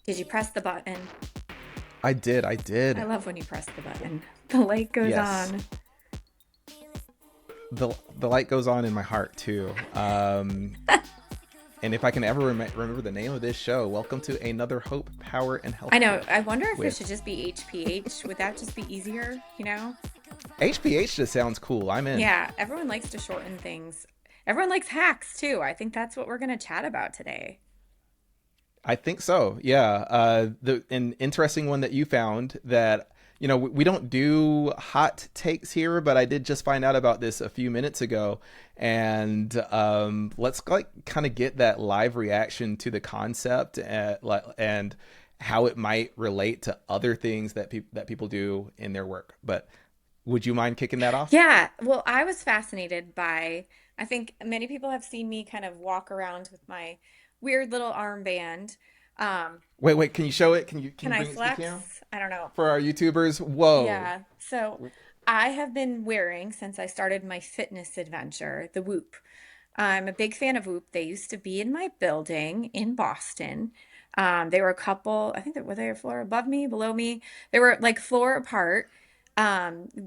Did you press the button? I did. I I did. love when you press the button. The light goes Yes. on. The light goes on in my heart too. And if I can ever remember the name of this show, welcome to another Hope, Power, and Health I know. Clip I wonder if it with should just be HPH. Would that just be easier? HPH. Just sounds cool. I'm in. Yeah, everyone likes to shorten things. Everyone likes hacks too. I think that's what we're going to chat about today. I think so. Yeah. An interesting one that you found that we don't do hot takes here, but I did just find out about this a few minutes ago, and let's like kind of get that live reaction to the concept and how it might relate to other things that people do in their work. But would you mind kicking that off? Yeah, well, I was fascinated by, I think many people have seen me kind of walk around with my weird little armband. Um, Wait. Can you show it? Can can you I bring it to the camera flex? I don't know. for our YouTubers? Whoa. Yeah, so I have been wearing since I started my fitness adventure, the Whoop. I'm a big fan of Whoop. They used to be in my building in Boston. They were a couple, I think that were they a floor above me, below me. They were like floor apart.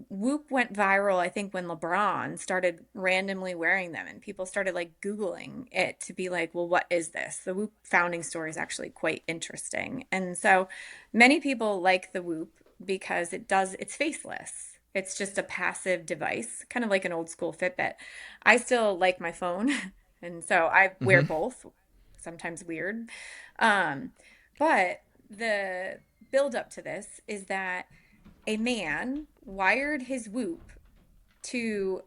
Whoop went viral, I think, when LeBron started randomly wearing them, and people started like Googling it to be like, well, what is this? The Whoop founding story is actually quite interesting. And so many people like the Whoop because it's faceless. It's just a passive device, kind of like an old school Fitbit. I still like my phone, and so I wear Hmm. both, sometimes weird. Um, but the build up to this is that a man wired his Whoop to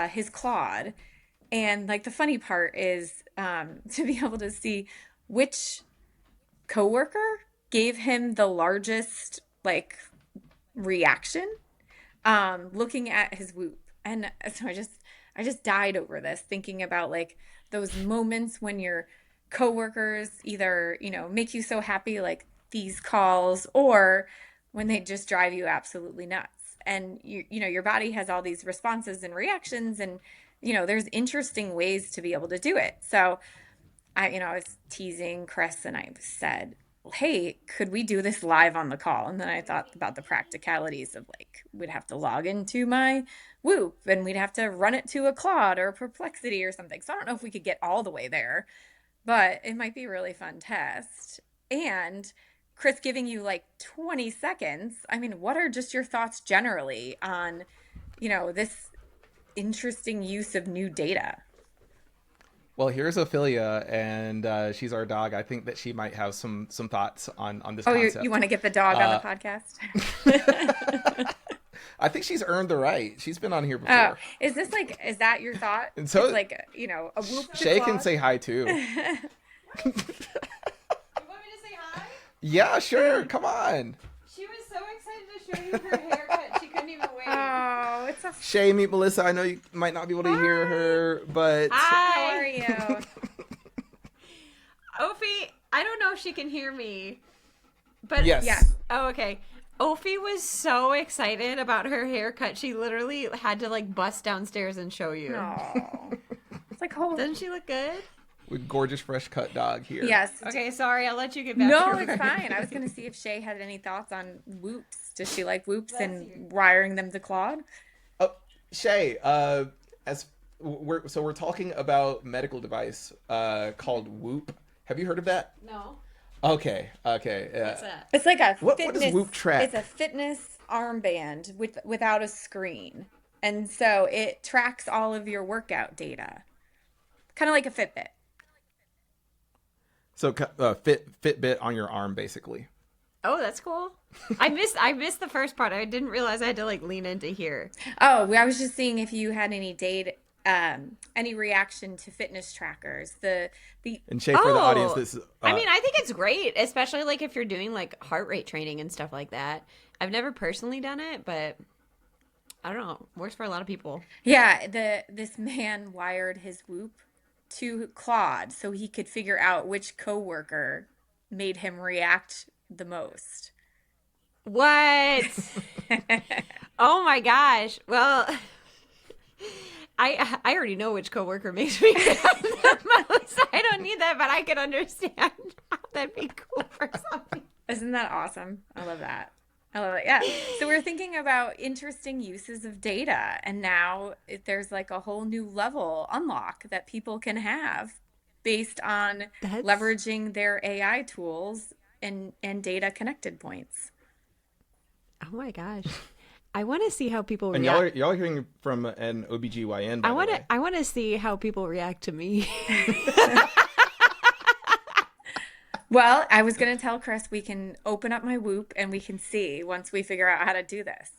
his Claude. And like the funny part is to be able to see which coworker gave him the largest like reaction looking at his Whoop. And so I just died over this, thinking about like those moments when your coworkers either, make you so happy like these calls, or when they just drive you absolutely nuts. And your body has all these responses and reactions, and there's interesting ways to be able to do it. So I was teasing Chris and I said, hey, could we do this live on the call? And then I thought about the practicalities of like, we'd have to log into my Whoop and we'd have to run it to a Claude or a Perplexity or something. So I don't know if we could get all the way there, but it might be a really fun test. And Chris giving you like 20 seconds. I mean, what are just your thoughts generally on, this interesting use of new data? Well, here's Ophelia, and she's our dog. I think that she might have some thoughts on this Oh, you concept. want to get the dog on the Uh, podcast? I think she's earned the right. She's been on here Oh, before, is that your thought? and It's so like, a Whoop to Shay can Claude? say hi too. You want me to say hi? Yeah, sure. Come on, She was so excited to show you her haircut, she couldn't even wait. Oh, it's a. Shay, meet Melissa. I know you might not be able to hear her, but How are Hi! you? Ophi, I don't know if she can hear me, but yes. Yeah. oh, okay. Ophi was so excited about her haircut, she literally had to like bust downstairs and show you. No. It's like, oh, Doesn't she look good? With gorgeous fresh cut dog here. yes. Okay, sorry, I'll let you get back No, to it's her. fine. I was going to see if Shay had any thoughts on Whoops. Does she like Whoops Bless and you. wiring them to Claude? Oh, Shay. As we're talking about medical device called Whoop. Have you heard of that? No. Okay. Okay. What's that? It's like a What fitness. does Whoop track? It's a fitness armband without a screen, and so it tracks all of your workout data, kind of like a Fitbit. So Fitbit on your arm, basically. Oh, that's cool. I missed the first part. I didn't realize I had to like lean into here. Oh, I was just seeing if you had any data, any reaction to fitness trackers. The And Shay, for the audience, Oh, this is, I mean, I think it's great, especially like if you're doing like heart rate training and stuff like that. I've never personally done it, but I don't know. Works for a lot of people. Yeah, this man wired his Whoop to Claude so he could figure out which coworker made him react the most. What? Oh my gosh. Well, I already know which coworker makes me laugh the most. I don't need that, but I can understand That'd be cool for something. Isn't that awesome? I love that. I love it. Yeah. So we're thinking about interesting uses of data, and now there's like a whole new level unlock that people can have based on That's leveraging their AI tools and data connected points. oh my gosh. I want to see how people And react. y'all are hearing from an OBGYN, by the way. I want to see how people react to me. Well, I was going to tell Chris we can open up my Whoop and we can see once we figure out how to do this.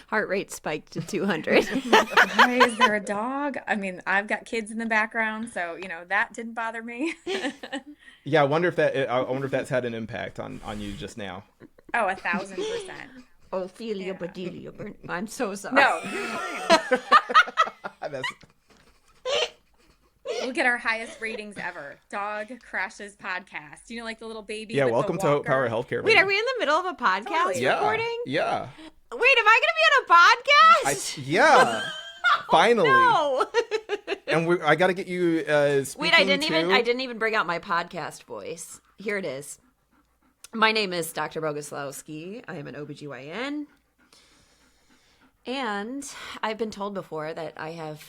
Heart rate spiked to 200. Why is there a dog? I mean, I've got kids in the background, so that didn't bother me. Yeah, I wonder if that's had an impact on you just now. Oh, 1,000%. Ophelia Yeah. Bedelia. I'm so sorry. No, you're fine. That's We'll get our highest ratings ever. Dog Crashes podcast. Like the little baby. yeah. with the Welcome to walker? Power Healthcare. Wait, baby. are we in the middle of a podcast Totally. Yeah, recording? yeah, Wait, am I going to be on a podcast? yeah. Finally, No. and I got to get you. Speaking Wait, I to... didn't even bring out my podcast voice. Here it is. My name is Dr. Boguslawski. I am an OBGYN. And I've been told before that I have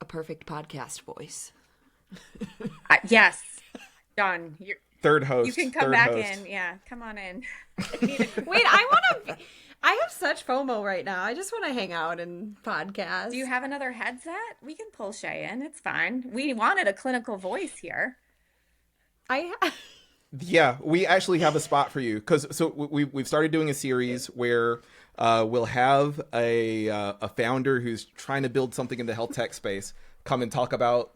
a perfect podcast voice. Yes. Done. Third host. You can come third back host. in. Yeah, come on in. Wait, I have such FOMO right now. I just want to hang out and podcast. Do you have another headset? We can pull Shay in. It's fine. We wanted a clinical voice here. Yeah, we actually have a spot for you because we've started doing a series where we'll have a founder who's trying to build something in the health tech space come and talk about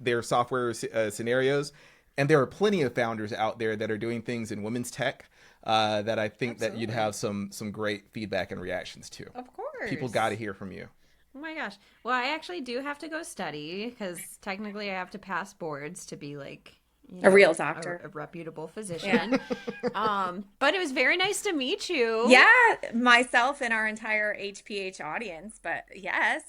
their software scenarios, and there are plenty of founders out there that are doing things in women's tech that I think that you'd have some great feedback and reactions to. Of course. People got to hear from you. Oh my gosh. Well, I actually do have to go study because technically I have to pass boards to be like A real doctor. a reputable physician. But it was very nice to meet you. Yeah, myself and our entire HPH audience, but yes.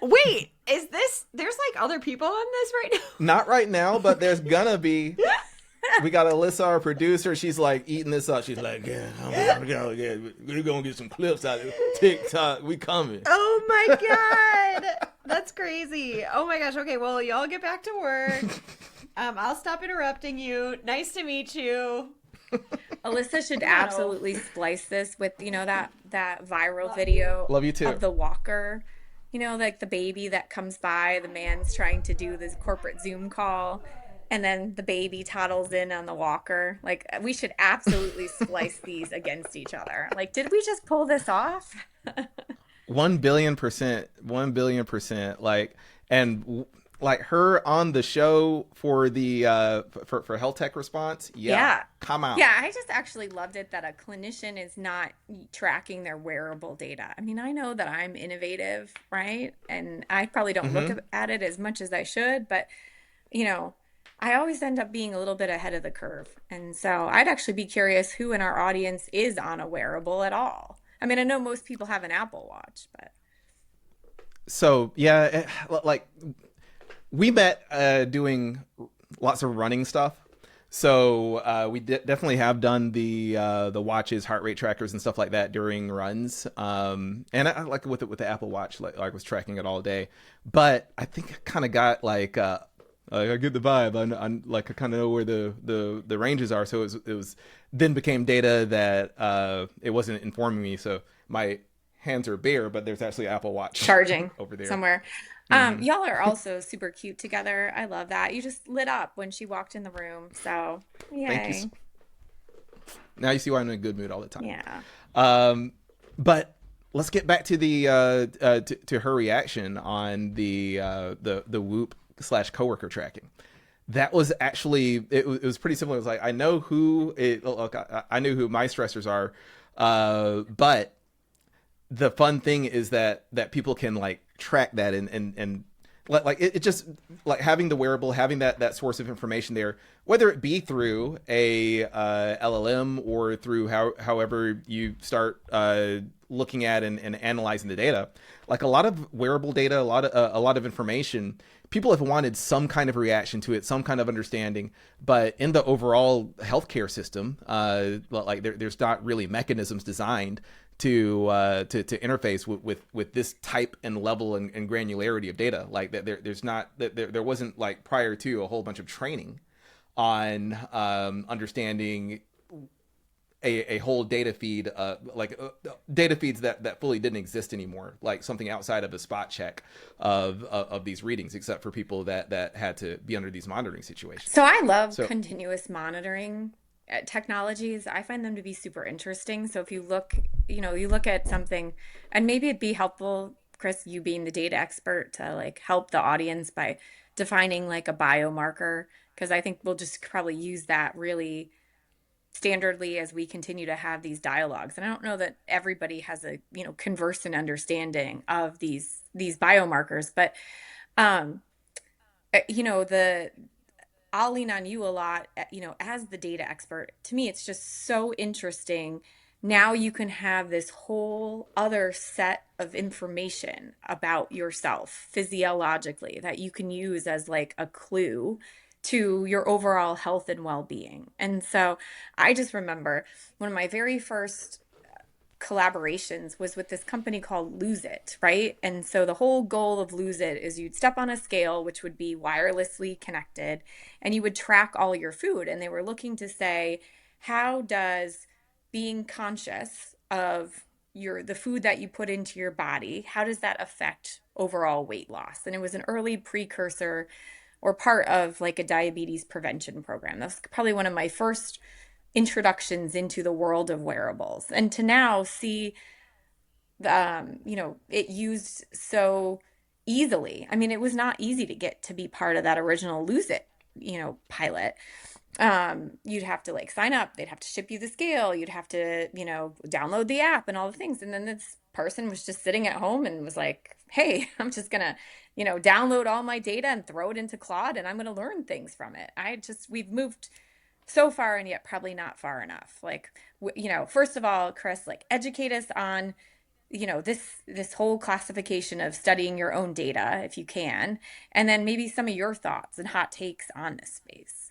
Wait, there's like other people on this right now? Not right now, but there's gonna be. We got Alyssa, our producer. She's like eating this up. She's like, yeah, we're gonna get some clips out of TikTok. We coming. Oh my god. That's crazy. Oh my gosh. Okay, well, y'all get back to work. I'll stop interrupting you. Nice to meet you. Alyssa should absolutely splice this with, that viral video Love you too. of the walker. Like the baby that comes by, the man's trying to do this corporate Zoom call, and then the baby toddles in on the walker. Like, we should absolutely splice these against each other. Like, did we just pull this off? 1,000,000,000%. 1,000,000,000%. Like her on the show for the for health tech response. Yeah. Come out. Yeah, I just actually loved it that a clinician is not tracking their wearable data. I mean, I know that I'm innovative, right? And I probably don't look at it as much as I should, but I always end up being a little bit ahead of the curve. And so I'd actually be curious who in our audience is on a wearable at all. I mean, I know most people have an Apple Watch, but. So, yeah, like we met doing lots of running stuff. So we definitely have done the watches, heart rate trackers, and stuff like that during runs. And I like with the Apple Watch, like I was tracking it all day. But I think I kind of got like I get the vibe. I'm like I kind of know where the ranges are. So it was then became data that it wasn't informing me. So my hands are bare, but there's actually an Apple Watch Charging over there somewhere. Y'all are also super cute together. I love that. You just lit up when she walked in the room. So, yay. Thank you. Now you see why I'm in a good mood all the time. Yeah. But let's get back to the to her reaction on the Whoop / coworker tracking. That was actually it was pretty similar. It was like I know who I knew who my stressors are, but the fun thing is that people can like track that and it just like having the wearable, having that source of information there, whether it be through a LLM or through however you start looking at and analyzing the data. Like a lot of wearable data, a lot of information, people have wanted some kind of reaction to it, some kind of understanding, but in the overall healthcare system, there's not really mechanisms designed to interface with this type and level and granularity of data. Like there wasn't like prior to a whole bunch of training on understanding a whole data feed, data feeds that fully didn't exist anymore, like something outside of a spot check of these readings, except for people that had to be under these monitoring situations. So I love So continuous monitoring technologies. I find them to be super interesting. So if you look, you look at something, and maybe it'd be helpful, Chris, you being the data expert, to like help the audience by defining like a biomarker, because I think we'll just probably use that really standardly as we continue to have these dialogues. And I don't know that everybody has a, conversant understanding of these biomarkers, but um the I'll lean on you a lot, as the data expert. To me, it's just so interesting. Now you can have this whole other set of information about yourself physiologically that you can use as like a clue to your overall health and well-being. And so I just remember one of my very first collaborations was with this company called Lose It, right? And so the whole goal of Lose It is you'd step on a scale, which would be wirelessly connected, and you would track all your food. And they were looking to say, how does being conscious of the food that you put into your body, how does that affect overall weight loss? And it was an early precursor or part of like a diabetes prevention program. That was probably one of my first introductions into the world of wearables, and to now see it used so easily. I mean, it was not easy to get to be part of that original Lose It pilot. You'd have to like sign up, they'd have to ship you the scale, you'd have to download the app and all the things, and then this person was just sitting at home and was like, hey, I'm just gonna download all my data and throw it into Claude, and I'm gonna learn things from it. We've moved so far and yet probably not far enough. Like, first of all, Chris, like educate us on, this whole classification of studying your own data if you can, and then maybe some of your thoughts and hot takes on this space.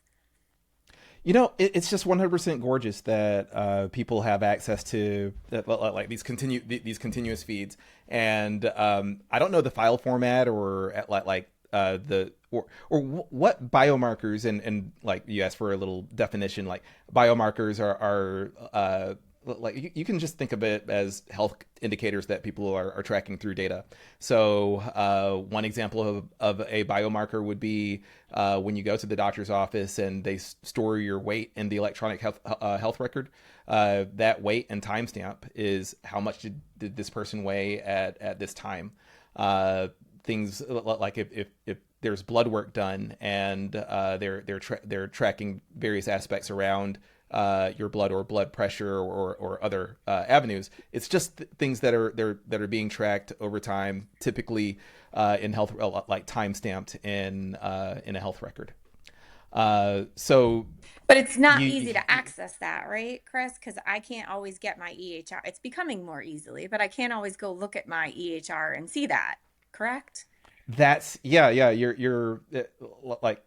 it's just 100% gorgeous that people have access to like these continuous feeds, and I don't know the file format or the or what biomarkers, and like you asked for a little definition. Like biomarkers are like you can just think of it as health indicators that people are tracking through data. So one example of a biomarker would be when you go to the doctor's office and they store your weight in the electronic health record. That weight and timestamp is how much did this person weigh at this time. Things like if there's blood work done and they're tracking various aspects around your blood or blood pressure or other avenues. It's just things that are being tracked over time, typically in health, like time stamped in a health record. So But it's not you easy to access that, right, Chris? Because I can't always get my EHR. It's becoming more easily, but I can't always go look at my EHR and see that, correct? that's yeah, you're like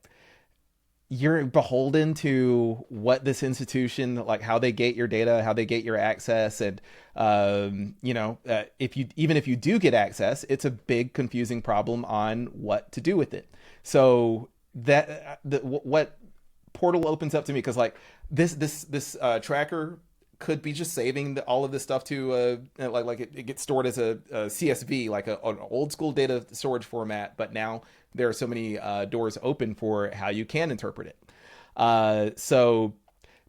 you're beholden to what this institution, like how they gate your data, how they gate your access. And if you do get access, it's a big confusing problem on what to do with it. So what portal opens up to me, because like this tracker could be just saving all of this stuff to it gets stored as a CSV, like an old school data storage format. But now there are so many doors open for how you can interpret it. So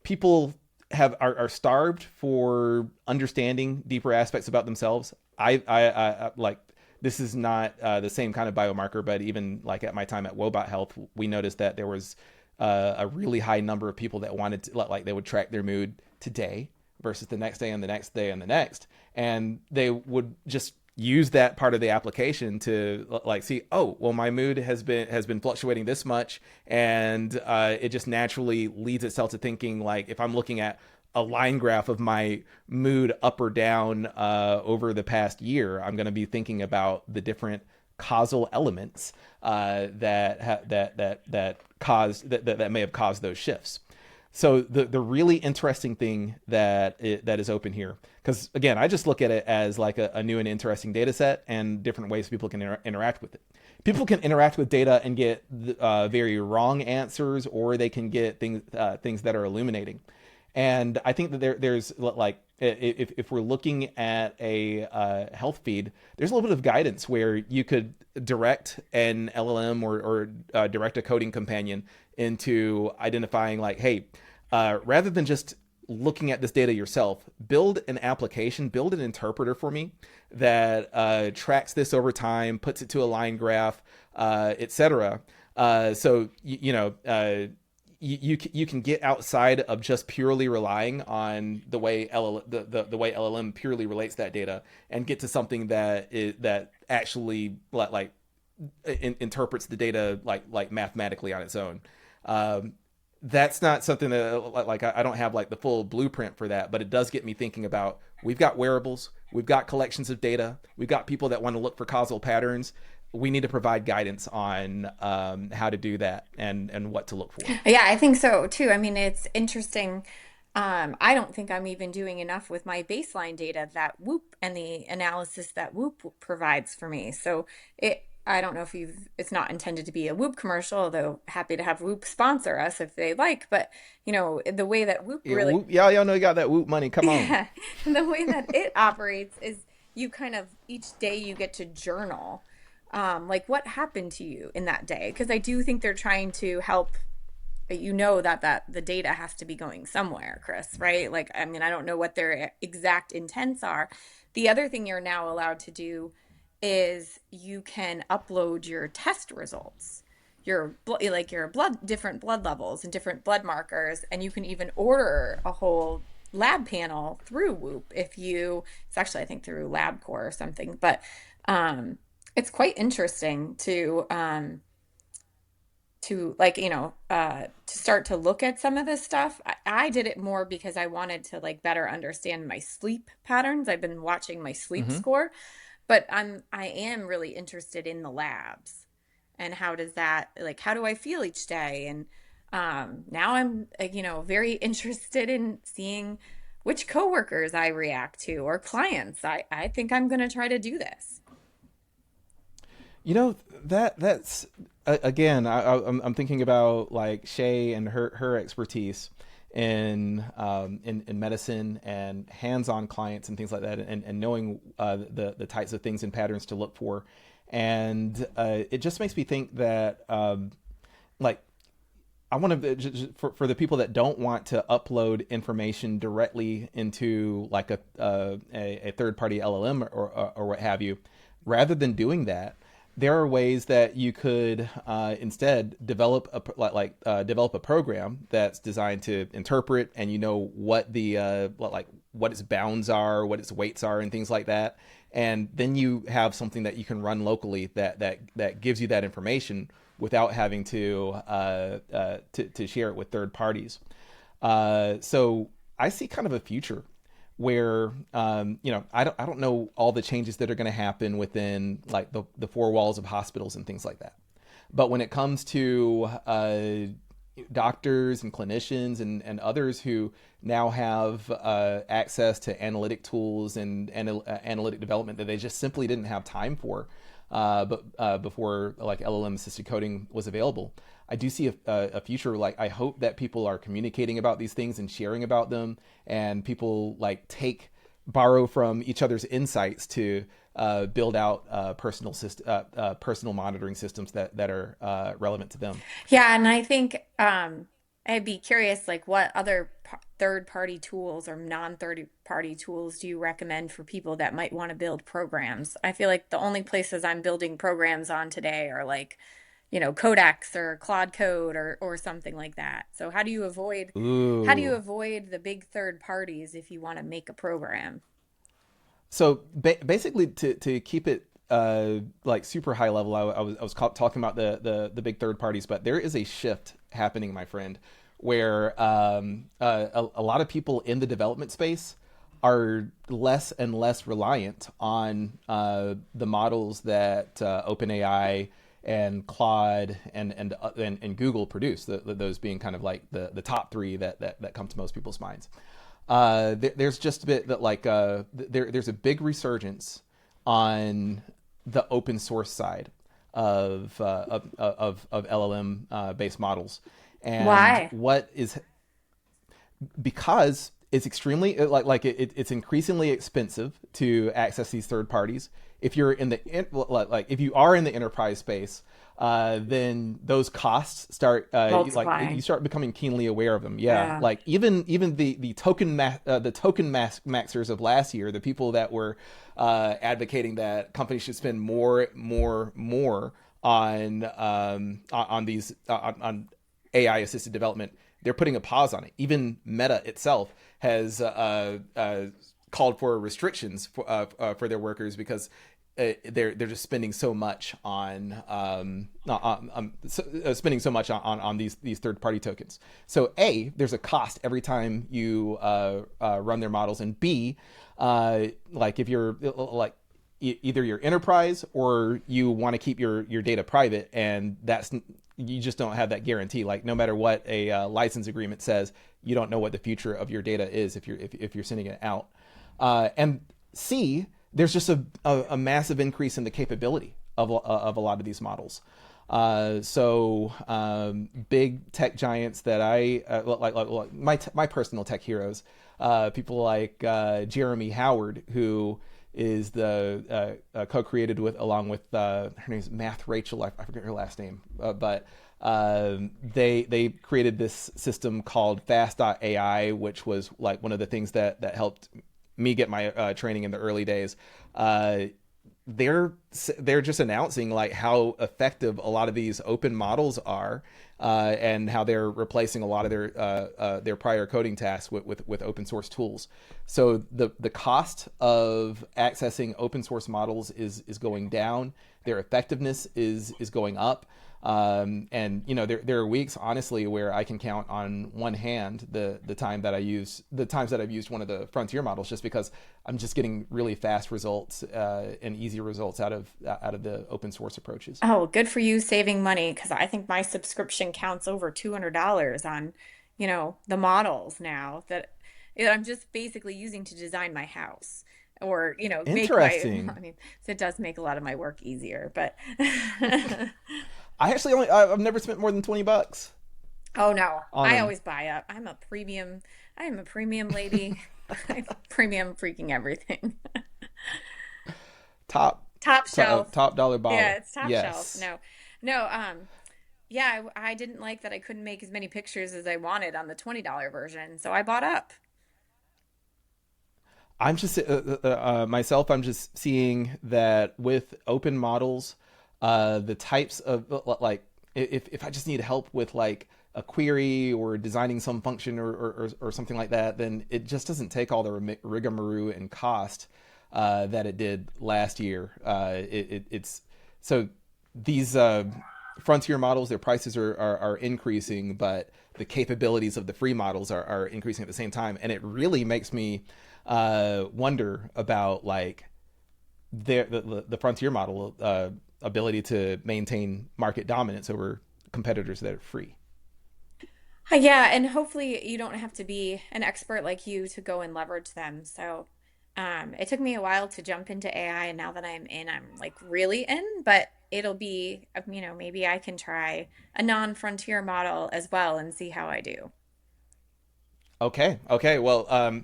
people are starved for understanding deeper aspects about themselves. I like, this is not the same kind of biomarker, but even like at my time at Wobot Health, we noticed that there was a really high number of people that wanted to, like, they would track their mood today versus the next day and the next day and the next, and they would just use that part of the application to like see, oh well, my mood has been fluctuating this much, and it just naturally leads itself to thinking like, if I'm looking at a line graph of my mood up or down over the past year, I'm going to be thinking about the different causal elements that may have caused those shifts. So the really interesting thing that is open here, because again, I just look at it as like a new and interesting data set and different ways people can interact with it. People can interact with data and get very wrong answers, or they can get things that are illuminating. And I think that there's like, if we're looking at a health feed, there's a little bit of guidance where you could direct an LLM or direct a coding companion into identifying like, hey, rather than just looking at this data yourself, build an application, build an interpreter for me that tracks this over time, puts it to a line graph, etc. So you can get outside of just purely relying on the way the way LLM purely relates that data, and get to something that actually interprets the data like mathematically on its own. That's not something that like I don't have like the full blueprint for that, but it does get me thinking about, we've got wearables, we've got collections of data, we've got people that want to look for causal patterns. We need to provide guidance on how to do that and what to look for. Yeah, I think so too. I mean, it's interesting. I don't think I'm even doing enough with my baseline data that Whoop and the analysis that Whoop provides for me. So I don't know if it's not intended to be a Whoop commercial, although happy to have Whoop sponsor us if they like. But, the way that Whoop Yeah, really, Whoop, y'all know you got that Whoop money. Come on. yeah, the way that it operates is you kind of each day you get to journal, like what happened to you in that day. Because I do think they're trying to help. That the data has to be going somewhere, Chris, right? Like, I mean, I don't know what their exact intents are. The other thing you're now allowed to do is you can upload your test results, your blood, different blood levels and different blood markers, and you can even order a whole lab panel through Whoop if it's actually I think through LabCorp or something, but it's quite interesting to like to start to look at some of this stuff. I did it more because I wanted to like better understand my sleep patterns. I've been watching my sleep Mm-hmm. score, but I am really interested in the labs and how do I feel each day. And now I'm very interested in seeing which coworkers I react to or clients. I think I'm going to try to do this. You know, that's again, I'm thinking about like Shay and her expertise in medicine and hands-on clients and things like that, and knowing the types of things and patterns to look for. And it just makes me think that like, I want to, for the people that don't want to upload information directly into like a third party LLM or what have you, rather than doing that, there are ways that you could instead develop develop a program that's designed to interpret, and what the what its bounds are, what its weights are, and things like that. And then you have something that you can run locally that gives you that information without having to share it with third parties. So I see kind of a future where I don't know all the changes that are going to happen within like the four walls of hospitals and things like that. But when it comes to doctors and clinicians and others who now have access to analytic tools and analytic development that they just simply didn't have time for, but before like LLM assisted coding was available, I do see a future. Like, I hope that people are communicating about these things and sharing about them, and people like borrow from each other's insights to build out personal monitoring systems that are relevant to them. Yeah, and I think I'd be curious, like, what other third-party tools or non-third-party tools do you recommend for people that might want to build programs? I feel like the only places I'm building programs on today are like, Codex or Claude Code or something like that. So how do you Ooh. avoid the big third parties if you want to make a program? So basically, to keep it like super high level, I was talking about the big third parties, but there is a shift happening, my friend, where a lot of people in the development space are less and less reliant on the models that OpenAI and Claude and Google produce. Those being kind of like the top three that come to most people's minds. There's just a bit that like there's a big resurgence on the open source side of LLM based models, and Why? what is because it's extremely it's increasingly expensive to access these third parties. If you're in like if you are in the enterprise space, then those costs start you Multiplying. start becoming keenly aware of them. Yeah, Yeah. like even the token maxers of last year, the people that were advocating that companies should spend more on these on AI assisted development, they're putting a pause on it. Even Meta itself has called for restrictions for their workers because they're just spending so much spending so much on these third party tokens. So A, there's a cost every time you run their models, and B, like if you're like either your enterprise or you want to keep your data private, and that's you just don't have that guarantee. Like no matter what a license agreement says, you don't know what the future of your data is if you're sending it out. And C, there's just a massive increase in the capability of a lot of these models. Big tech giants that I like my personal tech heroes, people like Jeremy Howard, who is the co-created with along with her name's Math Rachel. I forget her last name, but they created this system called Fast.ai, which was like one of the things that helped me get my training in the early days. Uh, they're they're just announcing like how effective a lot of these open models are, and how they're replacing a lot of their prior coding tasks with open source tools. So the cost of accessing open source models is going down. Their effectiveness is going up. And you know there are weeks honestly where I can count on one hand the times that I've used one of the frontier models, just because I'm just getting really fast results and easy results out of the open source approaches. Oh, good for you saving money because I think my subscription counts over $200 on, the models now that I'm just basically using to design my house or, make my, Interesting. I mean, so it does make a lot of my work easier, but I've never spent more than $20 oh no, on I them. always buy up. I am a premium lady. I'm premium freaking everything. Top Top shelf. top dollar Yeah, bottle. it's top shelf. Yes. No, no, yeah, I didn't like that I couldn't make as many pictures as I wanted on the $20 version, so I bought up. I'm just myself. I'm just seeing that with open models, the types of like if I just need help with like a query or designing some function or something like that, then it just doesn't take all the rigmarole and cost that it did last year. It's so these frontier models, their prices are increasing, but the capabilities of the free models are increasing at the same time, and it really makes me wonder about like the frontier model ability to maintain market dominance over competitors that are free. Yeah, and hopefully you don't have to be an expert like you to go and leverage them. So, it took me a while to jump into AI, and now that I'm in, I'm like really in, but it'll be, maybe I can try a non-frontier model as well and see how I do. Okay. Well,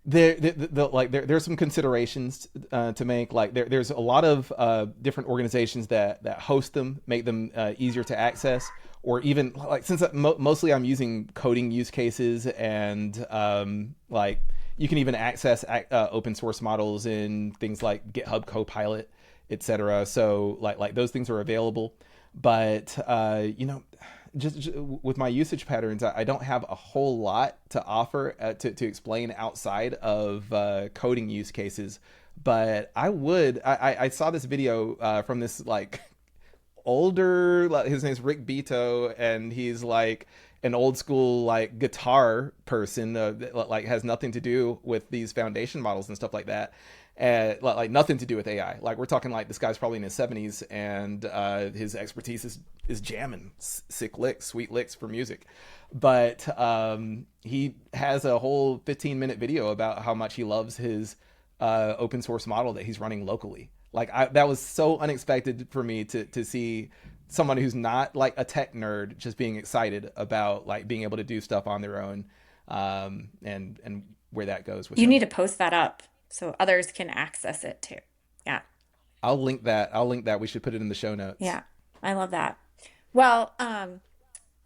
there's some considerations to make. Like there's a lot of different organizations that host them, make them easier to access, or even like since mostly I'm using coding use cases, and like you can even access open source models in things like GitHub Copilot, etc. So like those things are available, but just with my usage patterns, I don't have a whole lot to offer to explain outside of coding use cases. But I saw this video from this like older, like, his name's Rick Beto, and he's like an old school like guitar person that, like, has nothing to do with these foundation models and stuff like that. Like nothing to do with AI. Like we're talking like this guy's probably in his 70s, and his expertise is jamming sick licks, sweet licks for music. But he has a whole 15-minute video about how much he loves his open source model that he's running locally. Like that was so unexpected for me to see someone who's not like a tech nerd just being excited about like being able to do stuff on their own, and where that goes with You need him. to post that up so others can access it too. Yeah. I'll link that. I'll link that. We should put it in the show notes. Yeah. I love that. Well,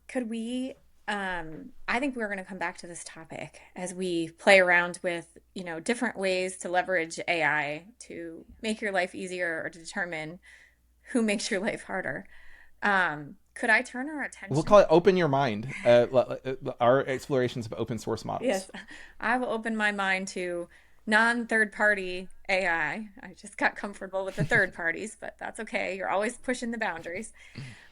could we I think we're going to come back to this topic as we play around with, different ways to leverage AI to make your life easier or to determine who makes your life harder. Could I turn our We'll attention? call it "Open Your Mind." Our explorations of open source models. Yes, I will open my mind to non-third party AI. I just got comfortable with the third parties, but that's okay. You're always pushing the boundaries.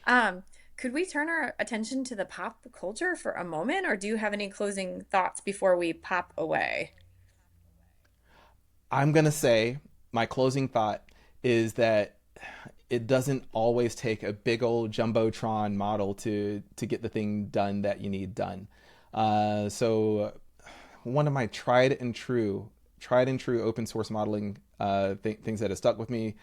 Um, could we turn our attention to the pop culture for a moment, or do you have any closing thoughts before we pop away? I'm gonna say my closing thought is that it doesn't always take a big old jumbotron model to get the thing done that you need done. So one of my tried and true open source modeling things that have stuck with me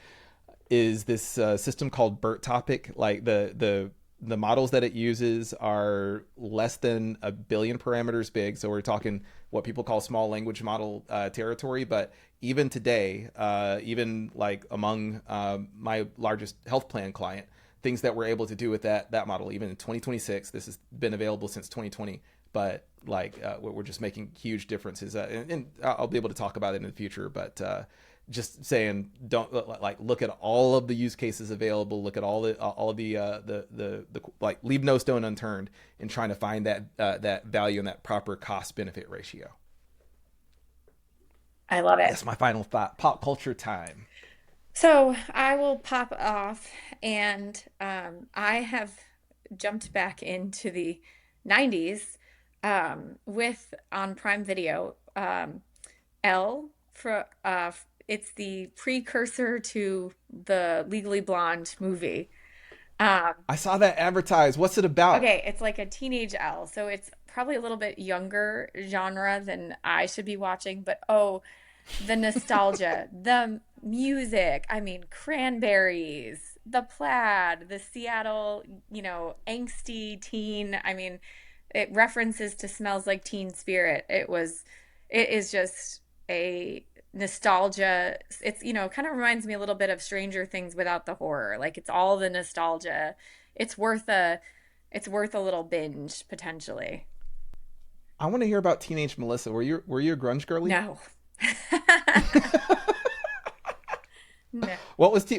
is this system called BERT topic. Like the models that it uses are less than a billion parameters big, so we're talking what people call small language model territory. But even today, even like among my largest health plan client, things that we're able to do with that model, even in 2026, this has been available since 2020. But like we're just making huge differences, and I'll be able to talk about it in the future. But just saying, don't like look at all of the use cases available. Look at all of the like leave no stone unturned in trying to find that value and that proper cost benefit ratio. I love it. That's my final thought. Pop culture time. So I will pop off, and I have jumped back into the 90s with on Prime Video. L for it's the precursor to the Legally Blonde movie. Um, I saw that advertised. What's it about? okay, it's like a teenage L, so it's probably a little bit younger genre than I should be watching, but oh, the nostalgia, the music. I mean, Cranberries, the Plaid, the Seattle, angsty teen. I mean, it references to Smells Like Teen Spirit. It is just a nostalgia. It's, kind of reminds me a little bit of Stranger Things without the horror. Like it's all the nostalgia. It's worth a, it's worth a little binge potentially. I want to hear about Teenage Melissa. Were you a grunge girly? No. No. What was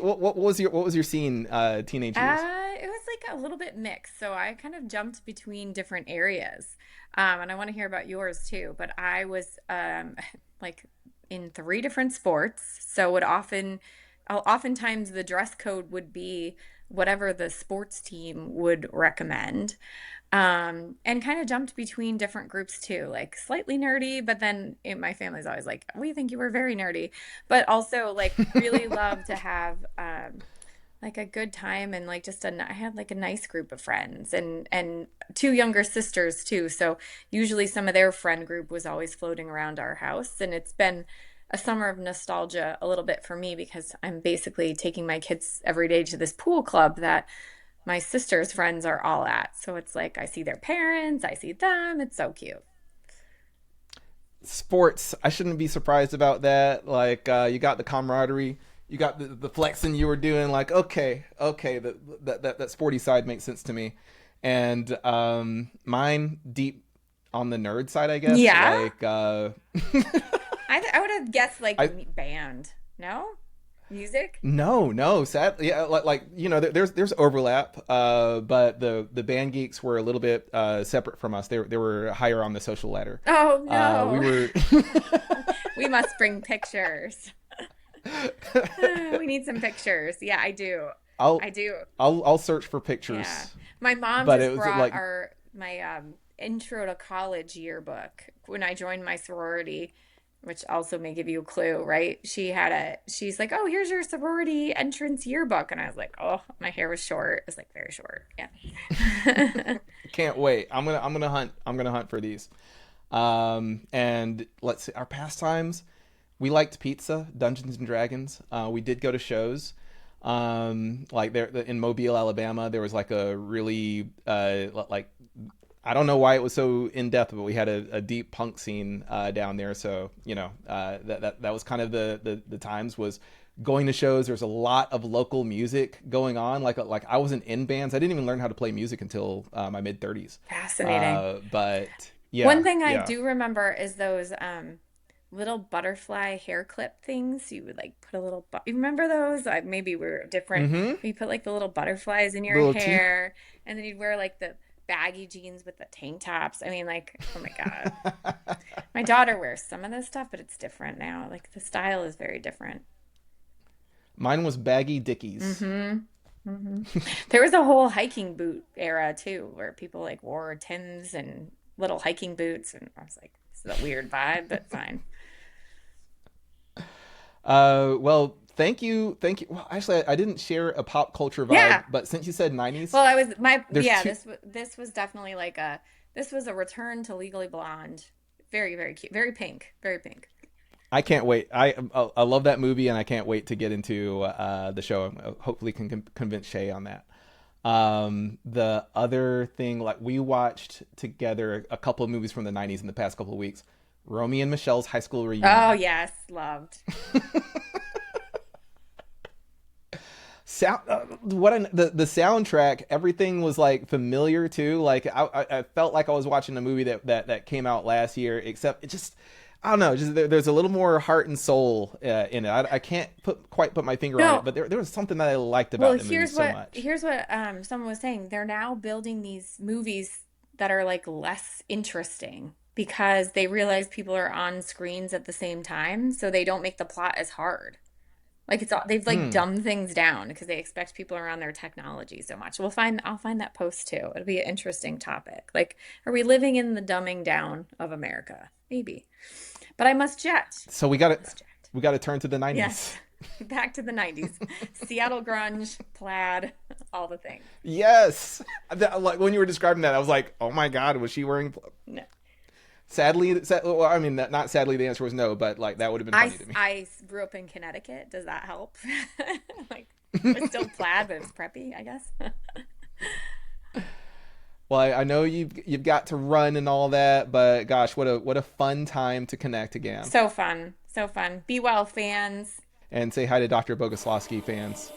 your scene teenage years? It was like a little bit mixed. So I kind of jumped between different areas. And I want to hear about yours too. But I was like in three different sports. So oftentimes the dress code would be whatever the sports team would recommend. And kind of jumped between different groups too, like slightly nerdy, but then my family's always like, we think you were very nerdy, but also like really love to have like a good time and like I had like a nice group of friends and two younger sisters too. So usually some of their friend group was always floating around our house, and it's been a summer of nostalgia a little bit for me because I'm basically taking my kids every day to this pool club that my sister's friends are all at. So it's like I see their parents, I see them. It's so cute. Sports. I shouldn't be surprised about that. Like you got the camaraderie, you got the flexing you were doing. Like okay, that sporty side makes sense to me. And mine deep on the nerd side, I guess. Yeah. Like I would have guessed like I band. No? music? No, no, sadly, yeah, there's overlap, but the band geeks were a little bit separate from us. They were higher on the social ladder. Oh We no. were. We must bring pictures. We need some pictures. Yeah, I do. I'll I do. I'll search for Yeah. pictures, My mom but it just was brought like, our my intro to college yearbook when I joined my sorority, which also may give you a clue, right? She's like, "Oh, here's your sorority entrance yearbook." And I was like, "Oh, my hair was short." It was like very short. Yeah. can't wait. I'm gonna hunt for these. And let's see our pastimes. We liked pizza, Dungeons and Dragons. We did go to shows. Like there in Mobile, Alabama, there was like a really like I don't know why it was so in depth, but we had a deep punk scene down there. So that was kind of the times was going to shows. There's a lot of local music going on. Like I wasn't in bands. I didn't even learn how to play music until my mid 30s. Fascinating. But One yeah, thing I yeah. do remember is those little butterfly hair clip things. You would like put a little you remember those? Maybe we're different. Mm-hmm. You put like the little butterflies in your Little teeth. hair, and then you'd wear like the baggy jeans with the tank tops. I mean, like, oh my God. My daughter wears some of this stuff, but it's different now. Like the style is very different. Mine was baggy Dickies. Hmm. Hmm. There was a whole hiking boot era too, where people like wore Tims and little hiking boots, and I was like, this is a weird vibe, but fine. Well, thank you. Well, actually, I didn't share a pop culture vibe, Yeah. but since you said '90s, Well, I was my there's yeah, two. this was definitely like a this was a return to Legally Blonde. Very, very cute. Very pink. Very pink. I can't wait. I love that movie, and I can't wait to get into the show. Hopefully, can convince Shay on that. The other thing, like we watched together a couple of movies from the '90s in the past couple of weeks. Romy and Michelle's high school Oh, reunion. yes, loved. Sound the soundtrack, everything was like familiar too. Like I felt like I was watching a movie that came out last year, except it just I don't know, just there's a little more heart and soul in it. I can't quite put my finger on it, No, but there was something that I liked well, about the movie so much. here's what someone was saying. They're now building these movies that are like less interesting because they realize people are on screens at the same time, so they don't make the plot as hard. Like it's all they've like Hmm. dumbed things down because they expect people around their technology so much. I'll find that post too. It'll be an interesting topic. Like, are we living in the dumbing down of America? Maybe. But I must jet. So we got to Must jet. we got to turn to the '90s. Yes. Back to the 90s. Seattle grunge, plaid, all the things. Yes, like when you were describing that, I was like, oh my god, was she wearing? No. Well, I mean, not sadly. The answer was no, but like that would have been funny to me. I grew up in Connecticut. Does that help? Like, it's still plaid, but it's preppy, I guess. Well, I know you've got to run and all that, but gosh, what a fun time to connect again So fun. So fun. Be well, fans. and say hi to Dr. Boguslavsky fans.